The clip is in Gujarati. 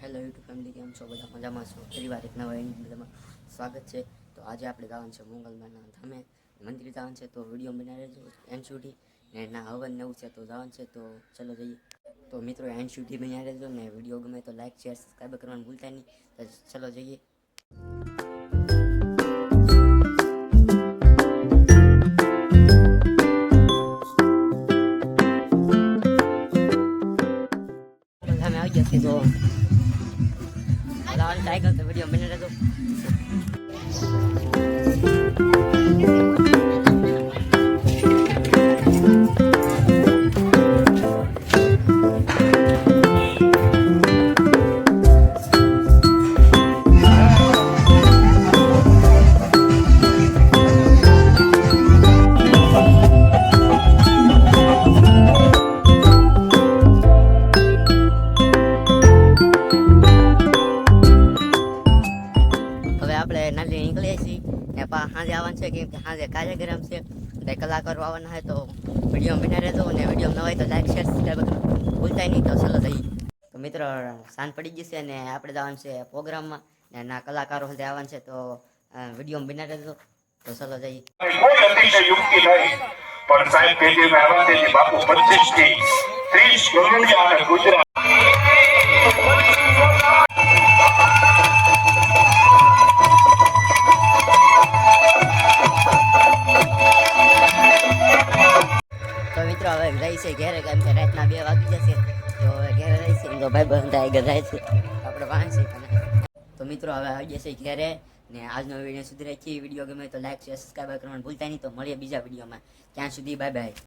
હેલો યુટ્યુબ ફેમિલી, કેમ છો? બધા મજામાં છો? ફરીવાર એક નવા બધામાં સ્વાગત છે. તો આજે આપણે જવાનું છે મોગલમાના ધામે, મંદિર જવાનું છે. તો વિડીયો બનાવી રહેજો એન્ડ સુધી, ને ના હવન નવું છે તો જવાનું છે. તો ચલો જઈએ. તો મિત્રો એન્ડ સુધી બનાવી રહેજો, ને વિડીયો ગમે તો લાઈક શેર સબસ્ક્રાઈબ કરવાનું ભૂલતા નહીં. તો ચલો જઈએ. ધામે આવી ગયા છે તો ટાઈગર તો વિડીયો બની રહેજો. આપણે નાલી નીકળીએ છીએ ને સાંજે આવવાનું છે, કેમ કે સાંજે કાર્યક્રમ છે. કલાકારો આવવાના હોય તો વિડીયો બના રહેજો, ને વિડીયો ન હોય તો લાઈક શેર સબસ્ક્રાઈબ ભૂલતા નહીં. તો ચલો જઈએ. તો મિત્રો સાંજ પડી ગઈ છે ને આપણે જવાનું છે પ્રોગ્રામમાં, ને ના કલાકારો સાથે આવવાનું છે. તો વિડીયો બના રહેજો. તો ચલો જઈએ. પણ સાહેબ પેટી મહેમાન દેજી બાપુ 25 થી 30 ગોળિયા અને ગુજરાત તો મિત્રો હવે જાય છે ઘેરે, કેમ કે રાતના 2 વાગી જશે. તો હવે ઘેરે જાય છે. તો ભાઈ બંધ આગળ જાય છે, આપણે વાહન છે. તો મિત્રો હવે આવી જશે ઘેરે, ને આજનો વિડીયો સુધી રાખીએ. વિડીયો ગમે તો લાઈક શેર સબસ્ક્રાઈબ કરવાનું ભૂલતા નહીં. તો મળીએ બીજા વિડીયોમાં. ત્યાં સુધી બાય બાય.